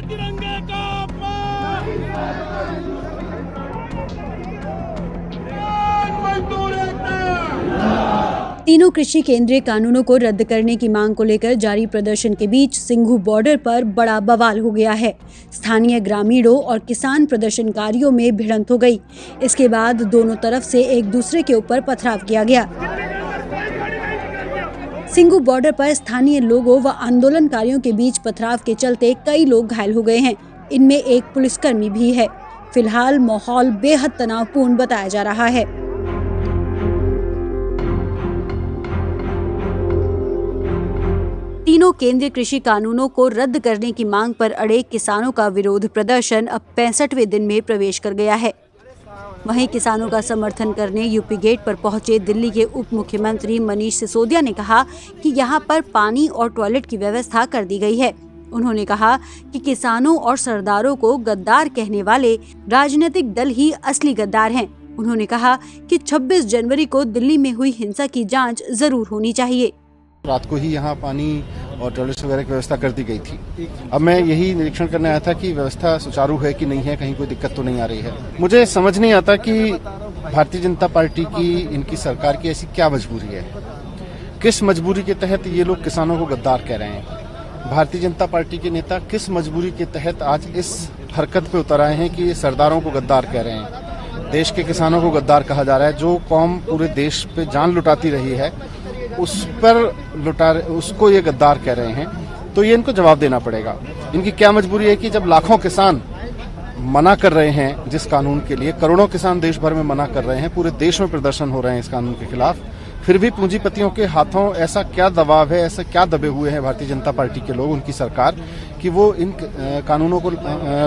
तिरंगे का अपमान, मजदूर एकता। तीनों कृषि केंद्रीय कानूनों को रद्द करने की मांग को लेकर जारी प्रदर्शन के बीच सिंघू बॉर्डर पर बड़ा बवाल हो गया है। स्थानीय ग्रामीणों और किसान प्रदर्शनकारियों में भिड़ंत हो गई। इसके बाद दोनों तरफ से एक दूसरे के ऊपर पथराव किया गया। सिंघू बॉर्डर पर स्थानीय लोगों व आंदोलनकारियों के बीच पथराव के चलते कई लोग घायल हो गए हैं। इनमें एक पुलिसकर्मी भी है। फिलहाल माहौल बेहद तनावपूर्ण बताया जा रहा है। तीनों केंद्रीय कृषि कानूनों को रद्द करने की मांग पर अड़े किसानों का विरोध प्रदर्शन अब 65वें दिन में प्रवेश कर गया है। वहीं किसानों का समर्थन करने यूपी गेट पर पहुंचे दिल्ली के उप मुख्यमंत्री मनीष सिसोदिया ने कहा कि यहां पर पानी और टॉयलेट की व्यवस्था कर दी गई है। उन्होंने कहा कि किसानों और सरदारों को गद्दार कहने वाले राजनीतिक दल ही असली गद्दार हैं। उन्होंने कहा कि 26 जनवरी को दिल्ली में हुई हिंसा की जांच जरूर होनी चाहिए। रात को ही यहाँ पानी और टॉयलेट्स वगैरह की व्यवस्था कर दी गई थी। अब मैं यही निरीक्षण करने आया था कि व्यवस्था सुचारू है कि नहीं है, कहीं कोई दिक्कत तो नहीं आ रही है। मुझे समझ नहीं आता कि भारतीय जनता पार्टी की, इनकी सरकार की ऐसी क्या मजबूरी है, किस मजबूरी के तहत ये लोग किसानों को गद्दार कह रहे हैं। भारतीय जनता पार्टी के नेता किस मजबूरी के तहत आज इस हरकत पे उतर आए हैं कि ये सरदारों को गद्दार कह रहे हैं। देश के किसानों को गद्दार कहा जा रहा है। जो कौम पूरे देश पे जान लुटाती रही है उस पर उसको ये गद्दार कह रहे हैं, तो ये इनको जवाब देना पड़ेगा। इनकी क्या मजबूरी है कि जब लाखों किसान मना कर रहे हैं जिस कानून के लिए, करोड़ों किसान देश भर में मना कर रहे हैं, पूरे देश में प्रदर्शन हो रहे हैं इस कानून के खिलाफ, फिर भी पूंजीपतियों के हाथों ऐसा क्या दबाव है, ऐसा क्या दबे हुए हैं भारतीय जनता पार्टी के लोग, उनकी सरकार, कि वो इन कानूनों को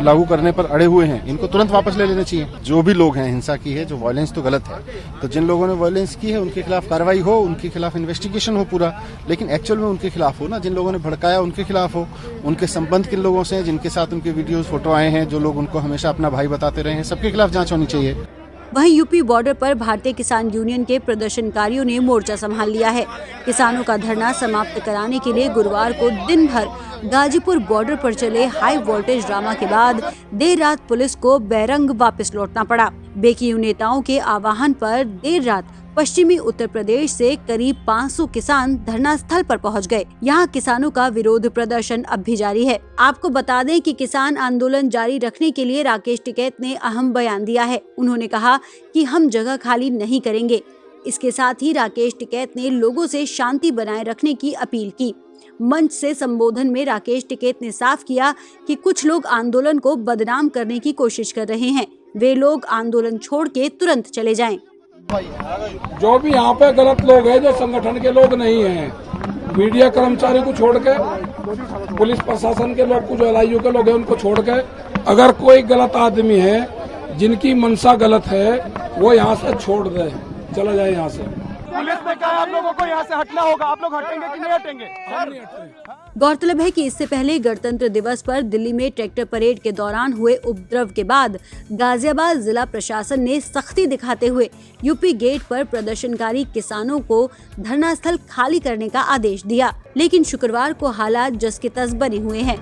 लागू करने पर अड़े हुए हैं। इनको तुरंत वापस ले लेने चाहिए। जो भी लोग हैं, हिंसा की है, जो वायलेंस तो गलत है, तो जिन लोगों ने वायलेंस की है उनके खिलाफ कार्रवाई हो, उनके खिलाफ इन्वेस्टिगेशन हो पूरा, लेकिन एक्चुअल में उनके खिलाफ हो ना, जिन लोगों ने भड़काया उनके खिलाफ हो। उनके संबंध किन लोगों से हैं, जिनके साथ उनके वीडियोज फोटो आए हैं, जो लोग उनको हमेशा अपना भाई बताते रहे हैं, सबके खिलाफ जांच होनी चाहिए। वहीं यूपी बॉर्डर पर भारतीय किसान यूनियन के प्रदर्शनकारियों ने मोर्चा संभाल लिया है। किसानों का धरना समाप्त कराने के लिए गुरुवार को दिन भर गाजीपुर बॉर्डर पर चले हाई वोल्टेज ड्रामा के बाद देर रात पुलिस को बैरंग वापस लौटना पड़ा। बेकीयू नेताओं के आह्वान पर देर रात पश्चिमी उत्तर प्रदेश से करीब 500 किसान धरना स्थल पर पहुंच गए। यहां किसानों का विरोध प्रदर्शन अब भी जारी है। आपको बता दें कि किसान आंदोलन जारी रखने के लिए राकेश टिकैत ने अहम बयान दिया है। उन्होंने कहा कि हम जगह खाली नहीं करेंगे। इसके साथ ही राकेश टिकैत ने लोगों से शांति बनाए रखने की अपील की। मंच से संबोधन में राकेश टिकैत ने साफ किया कि कुछ लोग आंदोलन को बदनाम करने की कोशिश कर रहे हैं। वे लोग आंदोलन छोड़ के तुरंत चले जाएं। जो भी यहाँ पे गलत लोग हैं, जो संगठन के लोग नहीं हैं, मीडिया कर्मचारी को छोड़ के, पुलिस प्रशासन के लोग, जो LIU के लोग हैं उनको छोड़ के, अगर कोई गलत आदमी है जिनकी मंशा गलत है वो यहाँ से छोड़ दे, चला जाए यहाँ से। पुलिस ने कहा आप लोगों को यहाँ से हटना होगा, आप लोग हटेंगे कि नहीं हटेंगे? हम नहीं हटेंगे। गौरतलब है कि इससे पहले गणतंत्र दिवस पर दिल्ली में ट्रैक्टर परेड के दौरान हुए उपद्रव के बाद गाजियाबाद जिला प्रशासन ने सख्ती दिखाते हुए यूपी गेट पर प्रदर्शनकारी किसानों को धरना स्थल खाली करने का आदेश दिया। लेकिन शुक्रवार को हालात जस के तस बने हुए हैं।